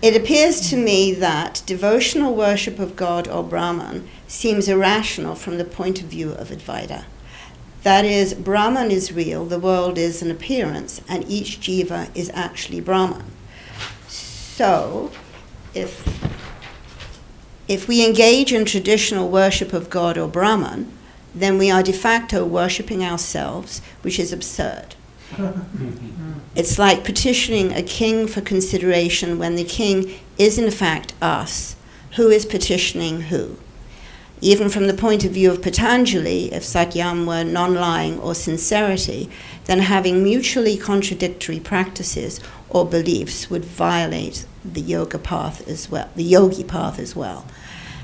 It appears to me that devotional worship of God or Brahman seems irrational from the point of view of Advaita. That is, Brahman is real, the world is an appearance, and each jiva is actually Brahman. So, if we engage in traditional worship of God or Brahman, then we are de facto worshipping ourselves, which is absurd. It's like petitioning a king for consideration when the king is in fact us. Who is petitioning who? Even from the point of view of Patanjali, if Satyam were non-lying or sincerity, then having mutually contradictory practices or beliefs would violate the yoga path as well, the yogi path as well.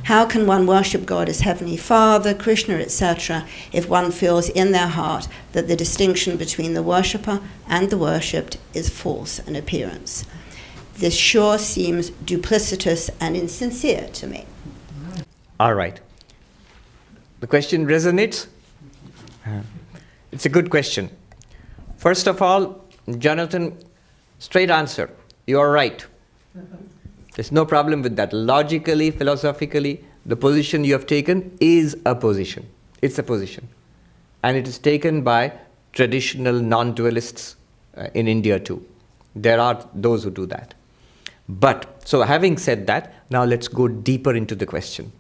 How can one worship God as Heavenly Father, Krishna, etc., if one feels in their heart that the distinction between the worshipper and the worshipped is false, an appearance? This sure seems duplicitous and insincere to me. All right. The question resonates? It's a good question. First of all, Jonathan, straight answer. You are right. There's no problem with that. Logically, philosophically, the position you have taken is a position. It's a position. And it is taken by traditional non-dualists in India too. There are those who do that. But, so having said that, now let's go deeper into the question.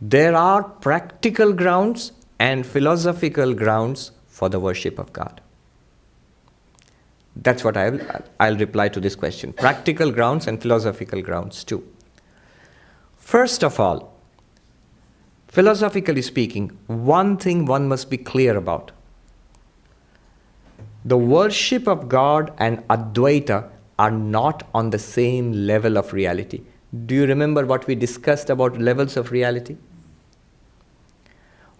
There are practical grounds and philosophical grounds for the worship of God. That's what I'll reply to this question. Practical grounds and philosophical grounds too. First of all, philosophically speaking, one thing one must be clear about. The worship of God and Advaita are not on the same level of reality. Do you remember what we discussed about levels of reality?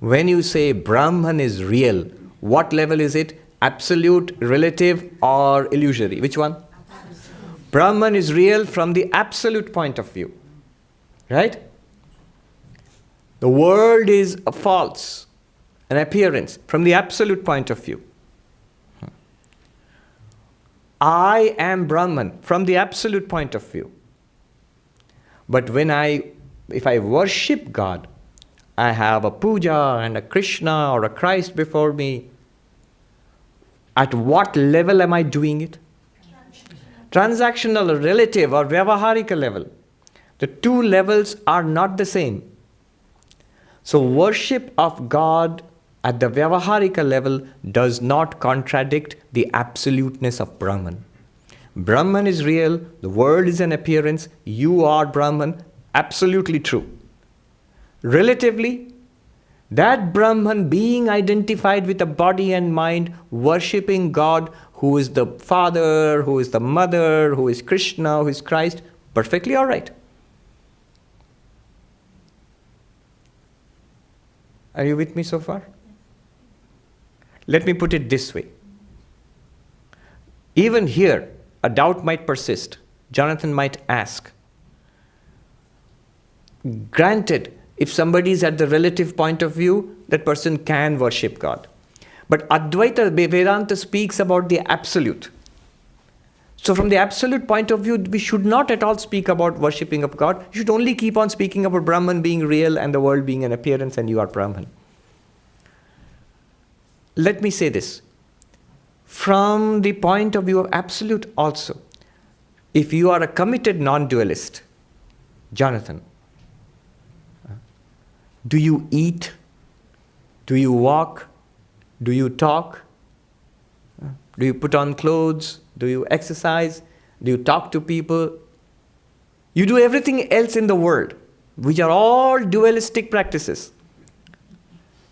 When you say Brahman is real, what level is it? Absolute, relative, or illusory? Which one? Absolute. Brahman is real from the absolute point of view. Right? The world is a false, an appearance from the absolute point of view. I am Brahman from the absolute point of view. But if I worship God, I have a puja and a Krishna or a Christ before me. At what level am I doing it? Transactional or relative or vyavaharika level. The two levels are not the same. So worship of God at the vyavaharika level does not contradict the absoluteness of Brahman. Brahman is real, the world is an appearance, you are Brahman, absolutely true. Relatively, that Brahman being identified with a body and mind, worshipping God who is the Father, who is the Mother, who is Krishna, who is Christ, perfectly all right. Are you with me so far? Let me put it this way. Even here, a doubt might persist. Jonathan might ask. Granted, if somebody is at the relative point of view, that person can worship God. But Advaita Vedanta speaks about the absolute. So from the absolute point of view, we should not at all speak about worshipping of God. You should only keep on speaking about Brahman being real and the world being an appearance and you are Brahman. Let me say this. From the point of view of absolute also, if you are a committed non-dualist, Jonathan, do you eat? Do you walk? Do you talk? Do you put on clothes? Do you exercise? Do you talk to people? You do everything else in the world, which are all dualistic practices.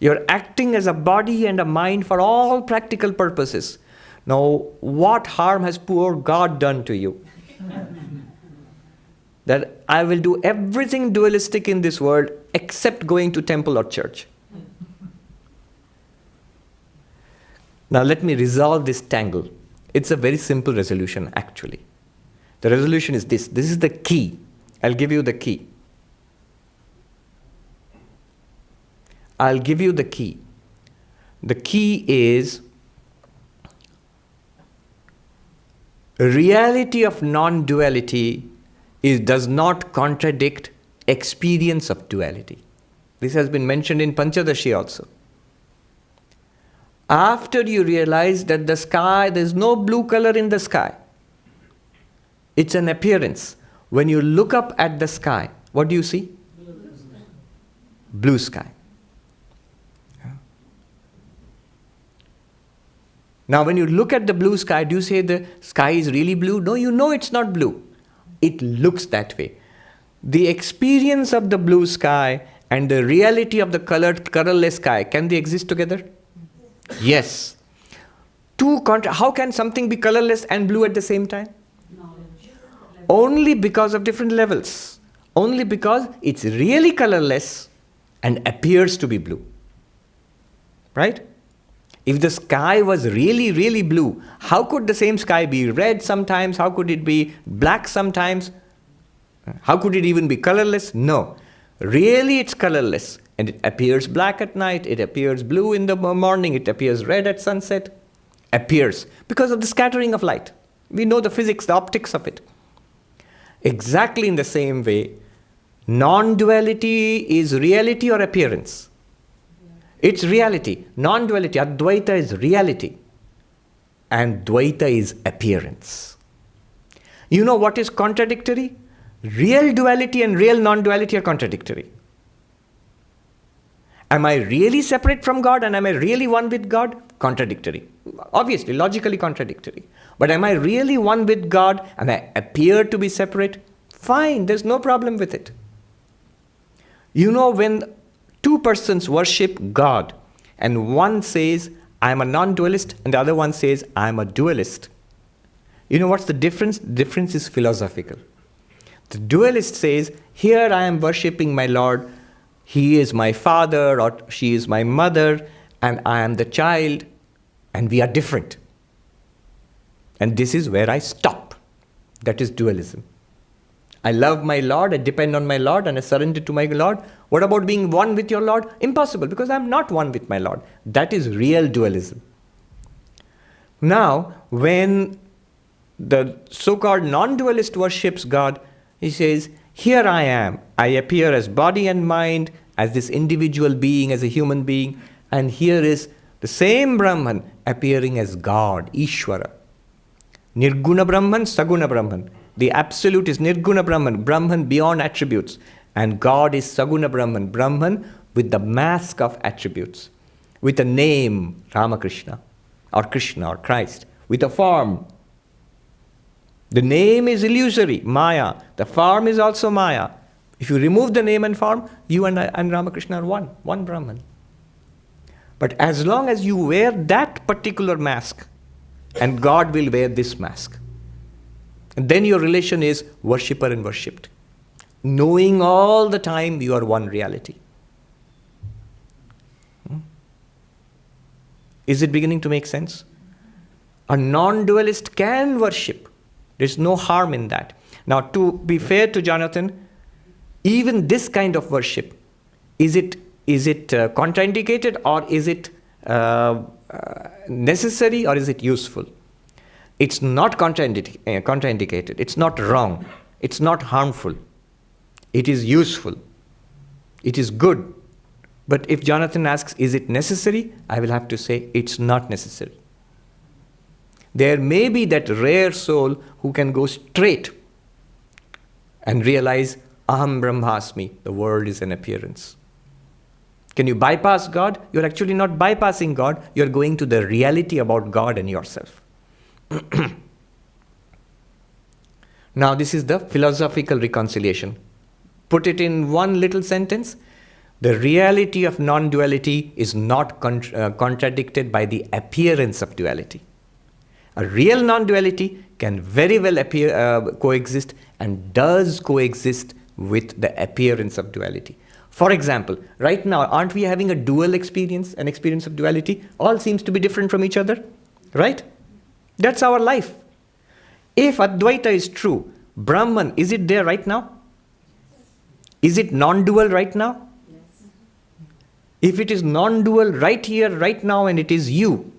You're acting as a body and a mind for all practical purposes. Now, what harm has poor God done to you? That I will do everything dualistic in this world except going to temple or church. Now let me resolve this tangle. It's a very simple resolution actually. The resolution is this. This is the key. I'll give you the key. I'll give you the key. The key is reality of non-duality does not contradict experience of duality. This has been mentioned in Panchadashi also. After you realize that the sky, there is no blue color in the sky. It's an appearance. When you look up at the sky, what do you see? Blue sky. Yeah. Now when you look at the blue sky, do you say the sky is really blue? No, you know it's not blue. It looks that way. The experience of the blue sky and the reality of the colorless sky, can they exist together? Yes. How can something be colorless and blue at the same time? Only because of different levels. Only because it's really colorless and appears to be blue. Right? If the sky was really, really blue, how could the same sky be red sometimes? How could it be black sometimes? How could it even be colorless? No. Really it's colorless. And it appears black at night, it appears blue in the morning, it appears red at sunset. Appears. Because of the scattering of light. We know the physics, the optics of it. Exactly in the same way, non-duality is reality or appearance? It's reality. Non-duality, Advaita is reality. And Dvaita is appearance. You know what is contradictory? Real duality and real non-duality are contradictory. Am I really separate from God and am I really one with God? Contradictory. Obviously, logically contradictory. But am I really one with God and I appear to be separate? Fine, there's no problem with it. You know, when two persons worship God and one says, I'm a non-dualist, and the other one says, I'm a dualist. You know what's the difference? The difference is philosophical. The dualist says, here I am worshipping my Lord, he is my father or she is my mother, and I am the child, and we are different. And this is where I stop. That is dualism. I love my Lord, I depend on my Lord, and I surrender to my Lord. What about being one with your Lord? Impossible, because I am not one with my Lord. That is real dualism. Now, when the so-called non-dualist worships God, he says, here I am. I appear as body and mind, as this individual being, as a human being, and here is the same Brahman appearing as God, Ishvara. Nirguna Brahman, Saguna Brahman. The absolute is Nirguna Brahman, Brahman beyond attributes. And God is Saguna Brahman, Brahman with the mask of attributes. With a name, Ramakrishna, or Krishna, or Christ. With a form. The name is illusory, Maya. The form is also Maya. If you remove the name and form, you and Ramakrishna are one Brahman. But as long as you wear that particular mask, and God will wear this mask, and then your relation is worshipper and worshipped. Knowing all the time you are one reality. Is it beginning to make sense? A non-dualist can worship. There's no harm in that. Now, to be fair to Jonathan, even this kind of worship, is it contraindicated, or is it necessary, or is it useful? It's not contraindicated. It's not wrong. It's not harmful. It is useful. It is good. But if Jonathan asks, is it necessary? I will have to say, it's not necessary. There may be that rare soul who can go straight and realize, Aham Brahmasmi, the world is an appearance. Can you bypass God? You're actually not bypassing God. You're going to the reality about God and yourself. Now, this is the philosophical reconciliation. Put it in one little sentence. The reality of non-duality is not contradicted by the appearance of duality. A real non-duality can very well coexist and does coexist with the appearance of duality. For example, right now, aren't we having a dual experience, an experience of duality? All seems to be different from each other, right? That's our life. If Advaita is true, Brahman, is it there right now? Is it non-dual right now? Yes. If it is non-dual right here, right now, and it is you,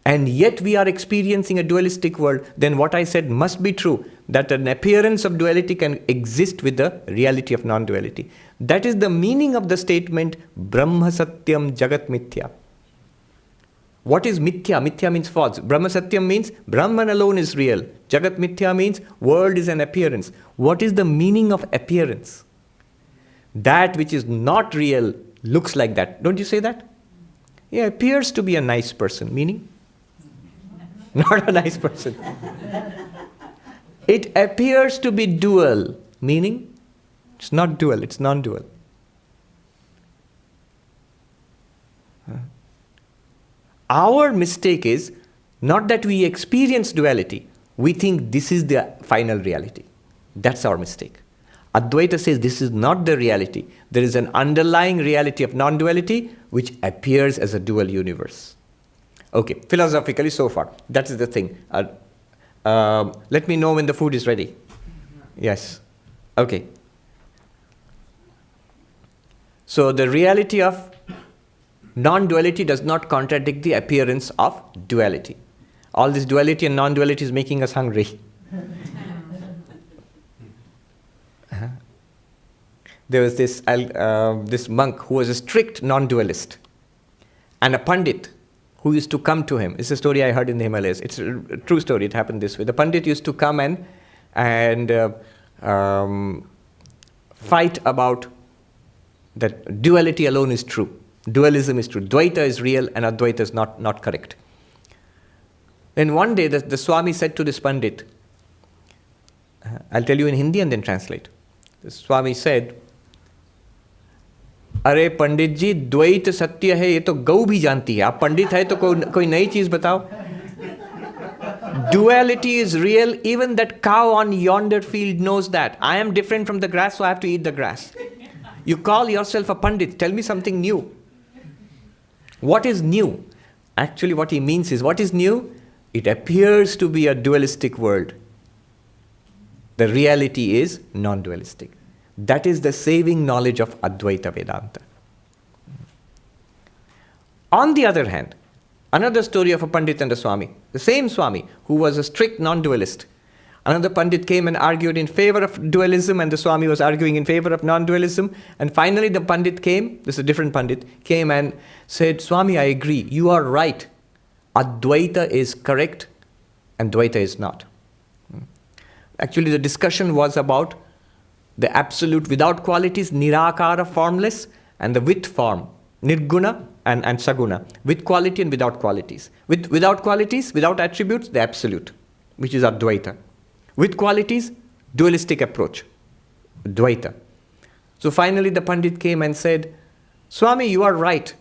and yet we are experiencing a dualistic world, then what I said must be true, that an appearance of duality can exist with the reality of non-duality. That is the meaning of the statement, Brahma Satyam Jagat Mithya. What is Mithya? Mithya means false. Brahma Satyam means Brahman alone is real. Jagat Mithya means world is an appearance. What is the meaning of appearance? That which is not real looks like that. Don't you say that? He appears to be a nice person, meaning? Not a nice person. It appears to be dual, meaning? It's not dual, it's non-dual. Our mistake is not that we experience duality, we think this is the final reality. That's our mistake. Advaita says this is not the reality. There is an underlying reality of non-duality which appears as a dual universe. Okay, philosophically so far, that is the thing. Let me know when the food is ready. Yes. Okay. So the reality of non-duality does not contradict the appearance of duality. All this duality and non-duality is making us hungry. There was this monk who was a strict non-dualist, and a pandit who used to come to him. It's a story I heard in the Himalayas. It's a true story. It happened this way. The pandit used to come and fight about that duality alone is true. Dualism is true. Dvaita is real and Advaita is not correct. Then one day the Swami said to this pandit, I'll tell you in Hindi and then translate. The Swami said, अरे पंडित जी द्वैत सत्य है ये तो गौ भी जानती है आप पंडित है तो कोई नई चीज बताओ duality is real even that cow on yonder field knows that I am different from the grass so I have to eat the grass you call yourself a pandit tell me something new what is new actually what he means is what is new it appears to be a dualistic world the reality is non-dualistic. That is the saving knowledge of Advaita Vedanta. On the other hand, another story of a Pandit and a Swami. The same Swami, who was a strict non-dualist. Another Pandit came and argued in favor of dualism and the Swami was arguing in favor of non-dualism. And finally the Pandit came, this is a different Pandit, came and said, Swami, I agree, you are right. Advaita is correct and Dvaita is not. Actually the discussion was about the absolute without qualities, nirakara, formless, and the with form, nirguna and saguna, with quality and without qualities. Without qualities, without attributes, the absolute, which is Advaita. With qualities, dualistic approach, Dvaita. So finally the Pandit came and said, Swami, you are right.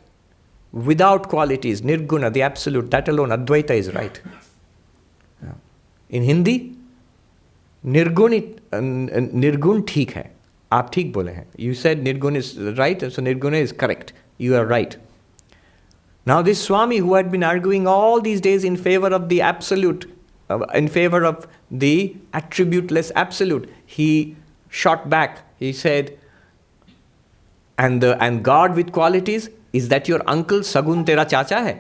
Without qualities, nirguna, the absolute, that alone, Advaita is right. In Hindi, निर्गुण ठीक है आप ठीक बोले हैं you said nirgun is right so nirguna is correct you are right now this Swami who had been arguing all these days in favor of the absolute in favor of the attributeless absolute he shot back he said and God with qualities is that your uncle sagun tera chacha hai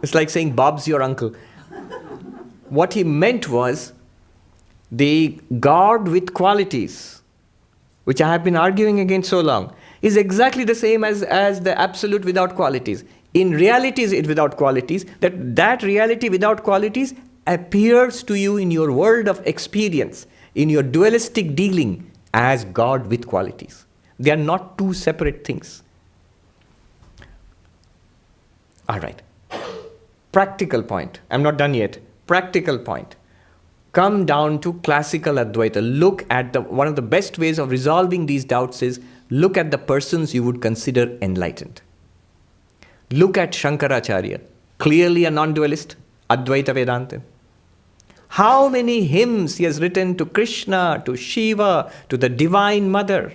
it's like saying Bob's your uncle. What he meant was the God with qualities, which I have been arguing against so long, is exactly the same as the absolute without qualities. In reality is it without qualities, that reality without qualities appears to you in your world of experience, in your dualistic dealing as God with qualities. They are not two separate things. All right. Practical point. I'm not done yet. Practical point. Come down to classical Advaita. Look at one of the best ways of resolving these doubts is look at the persons you would consider enlightened. Look at Shankaracharya, clearly a non-dualist, Advaita Vedanta. How many hymns he has written to Krishna, to Shiva, to the Divine Mother.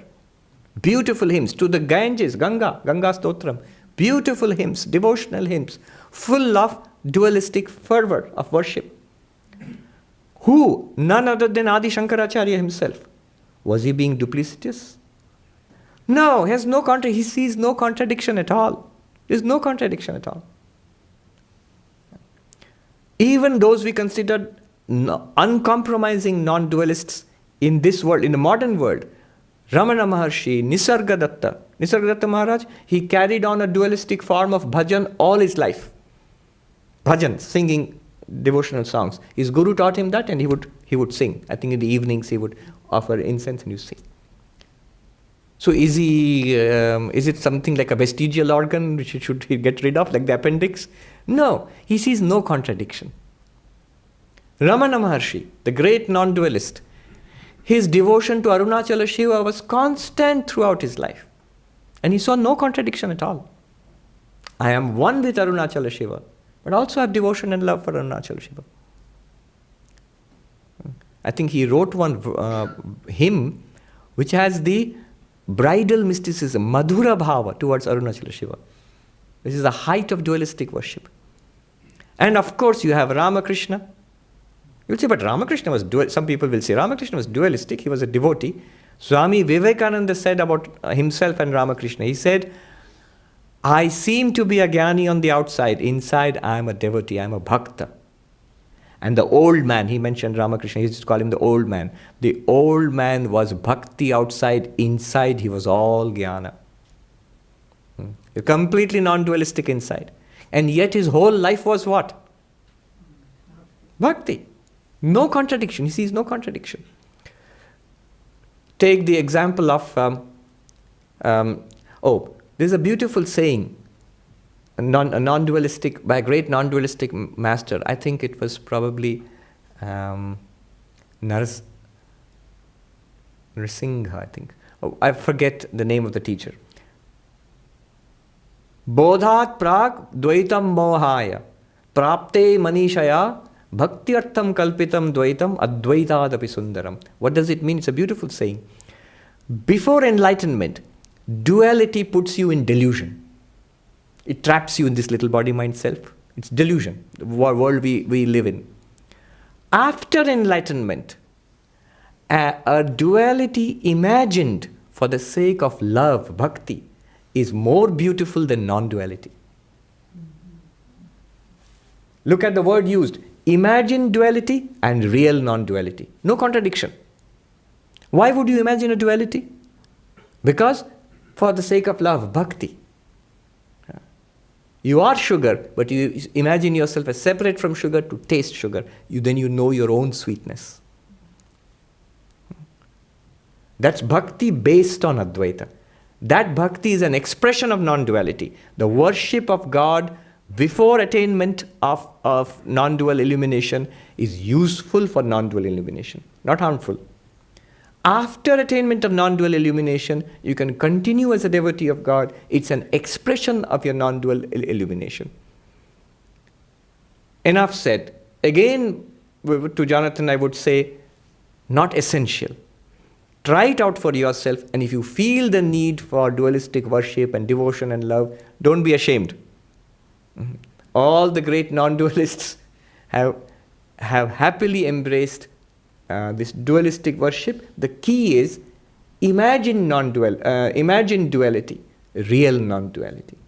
Beautiful hymns, to the Ganges, Ganga Stotram. Beautiful hymns, devotional hymns, full of dualistic fervor of worship. Who? None other than Adi Shankaracharya himself. Was he being duplicitous? No, he sees no contradiction at all. There is no contradiction at all. Even those we consider uncompromising non-dualists in this world, in the modern world, Ramana Maharshi, Nisargadatta Maharaj, he carried on a dualistic form of bhajan all his life. Bhajan, singing devotional songs. His guru taught him that, and he would sing. I think in the evenings he would offer incense and you sing. So is it something like a vestigial organ which he should get rid of, like the appendix? No, he sees no contradiction. Ramana Maharshi, the great non-dualist, his devotion to Arunachala Shiva was constant throughout his life. And he saw no contradiction at all. I am one with Arunachala Shiva, but also have devotion and love for Arunachala Shiva. I think he wrote one hymn which has the bridal mysticism, Madhura Bhava towards Arunachala Shiva. This is the height of dualistic worship. And of course you have Ramakrishna. You'll say, but Ramakrishna was dual. Some people will say Ramakrishna was dualistic. He was a devotee. Swami Vivekananda said about himself and Ramakrishna, he said, I seem to be a jnani on the outside. Inside, I am a devotee. I am a bhakta. And the old man, he mentioned Ramakrishna, he used to call him the old man. The old man was bhakti outside. Inside, he was all jnana. Completely non-dualistic inside. And yet his whole life was what? Bhakti. No contradiction. He sees no contradiction. Take the example of, there's a beautiful saying, a non-dualistic, by a great non-dualistic master. I think it was probably Narsingha, I think. I forget the name of the teacher. Bodhat prag dvaitam mohaya prapte manishaya bhaktyartham kalpitam dvaitam advaitadapi sundaram. What does it mean? It's a beautiful saying. Before enlightenment, duality puts you in delusion. It traps you in this little body-mind self. It's delusion, the world we live in. After enlightenment, a duality imagined for the sake of love, bhakti, is more beautiful than non-duality. Look at the word used. Imagine duality and real non-duality. No contradiction. Why would you imagine a duality? Because for the sake of love, bhakti. You are sugar, but you imagine yourself as separate from sugar to taste sugar. Then you know your own sweetness. That's bhakti based on Advaita. That bhakti is an expression of non-duality. The worship of God before attainment of non-dual illumination is useful for non-dual illumination, not harmful. After attainment of non-dual illumination, you can continue as a devotee of God. It's an expression of your non-dual illumination. Enough said. Again, to Jonathan, I would say, not essential. Try it out for yourself, and if you feel the need for dualistic worship and devotion and love, don't be ashamed. All the great non-dualists have happily embraced this dualistic worship. The key is imagine duality, real non-duality.